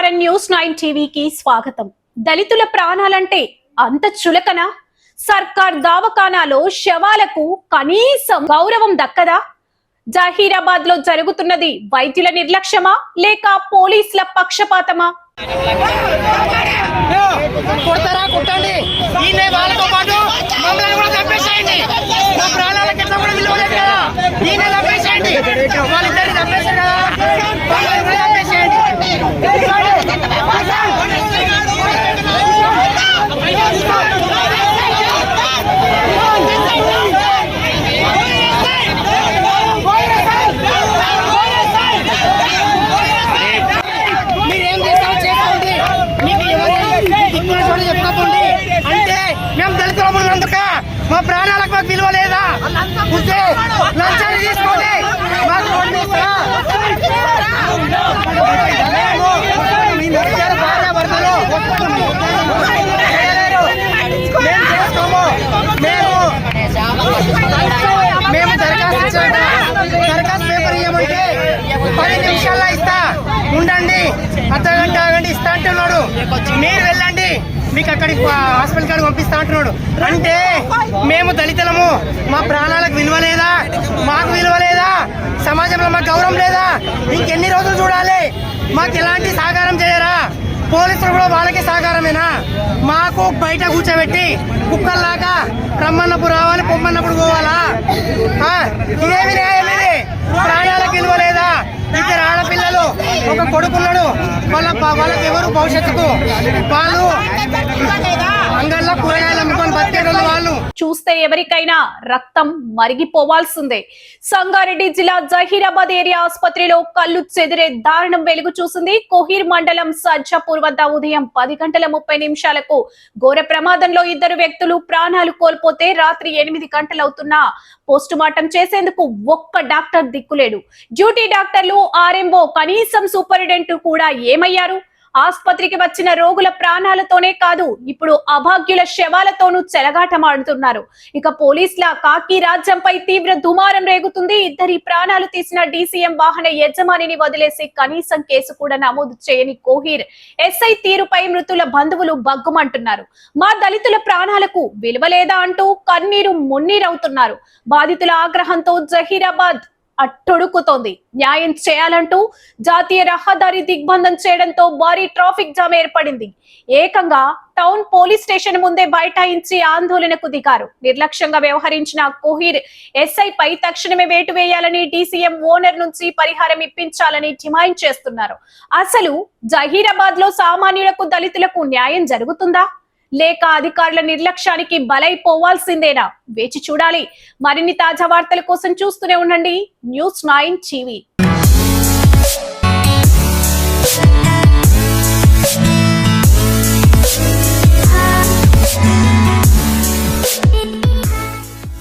నమస్కారం న్యూస్ 9 టీవీకి స్వాగతం. దళితుల ప్రాణాలంటే అంత చులకన? సర్కార్ దవాఖానాలో శవాలకు కనీసం గౌరవం దక్కదా? జహీరాబాద్ లో జరుగుతున్నది వైద్యుల నిర్లక్ష్యమా లేక పోలీసుల పక్షపాతమా? మా ప్రాణాలకు మాకు విలువ లేదా? లంచాలు తీసుకోండి. మేము దరఖాస్తు పేపర్ ఇవ్వమంటే 10 నిమిషాల్లో ఇస్తా, ఉండండి, అర్ధగంట ఆగండి ఇస్తా అంటున్నాడు. మీరు వెళ్ళండి, మీకు అక్కడికి హాస్పిటల్ కాడికి పంపిస్తా అంటున్నాడు. అంటే మేము దళితులము, మా ప్రాణాలకు విలువ లేదా? మాకు విలువ లేదా? సమాజంలో మాకు గౌరవం లేదా? ఇంకెన్ని రోజులు చూడాలి? మాకు ఎలాంటి సహకారం చేయరా? పోలీసులు కూడా వాళ్ళకే సహకారమేనా? మాకు బయట కూర్చోబెట్టి కుక్కల్లాగా రమ్మన్నప్పుడు రావాలి, పొమ్మన్నప్పుడు పోవాలా? ఇదేమి న్యాయం? ఇది ప్రాణాలకు విలువ లేదా? ఇద్దరు ఆడపిల్లలు, ఒక కొడుకున్నాడు, వాళ్ళకి ఎవరు భవిష్యత్తుకు వాళ్ళు అంగళ్ళ కూరగాయలు అమ్ముకొని బతికేటోళ్ళు వాళ్ళు. చూస్తే ఎవరికైనా రక్తం మరిగిపోవాల్సిందే. సంగారెడ్డి జిల్లా జహీరాబాద్ ఏరియా ఆసుపత్రిలో కళ్ళు చెదిరే దారుణం వెలుగు చూసింది. కోహీర్ మండలం సజ్జాపూర్ వద్ద ఉదయం 10:30 ఘోర ప్రమాదంలో 2 వ్యక్తులు ప్రాణాలు కోల్పోతే రాత్రి 8 గంటలవుతున్నా పోస్ట్ మార్టం చేసేందుకు ఒక్క డాక్టర్ దిక్కులేడు. డ్యూటీ డాక్టర్లు, ఆర్ఎంఓ, కనీసం సూపరింటెండెంట్ కూడా ఏమయ్యారు? ఆసుపత్రికి వచ్చిన రోగుల ప్రాణాలతోనే కాదు, ఇప్పుడు అభాగ్యుల శవాలతోనూ చెలగాటమాడుతున్నారు. ఇక పోలీసుల కాకి రాజ్యంపై తీవ్ర దుమారం రేగుతుంది. 2 ప్రాణాలు తీసిన డీసీఎం వాహన యజమానిని వదిలేసి కనీసం కేసు కూడా నమోదు చేయని కోహీర్ ఎస్ఐ తీరుపై మృతుల బంధువులు బగ్గుమంటున్నారు. మా దళితుల ప్రాణాలకు విలువలేదా అంటూ కన్నీరు మున్నీరవుతున్నారు. బాధితుల ఆగ్రహంతో జహీరాబాద్ అట్టొడుకుతోంది. న్యాయం చేయాలంటూ జాతీయ రహదారి దిగ్బంధం చేయడంతో భారీ ట్రాఫిక్ జామ్ ఏర్పడింది. ఏకంగా టౌన్ పోలీస్ స్టేషన్ ముందే బైఠాయించి ఆందోళనకు దిగారు. నిర్లక్ష్యంగా వ్యవహరించిన కోహీర్ ఎస్ఐ పై తక్షణమే వేటు వేయాలని, డీసీఎం ఓనర్ నుంచి పరిహారం ఇప్పించాలని డిమాండ్ చేస్తున్నారు. అసలు జహీరాబాద్ లో సామాన్యులకు, దళితులకు న్యాయం జరుగుతుందా లేక అధికారుల నిర్లక్ష్యానికి బలైపోవాల్సిందేనా? వేచి చూడాలి. మరిన్ని తాజా వార్తల కోసం చూస్తూనే ఉండండి న్యూస్ 9 టీవీ.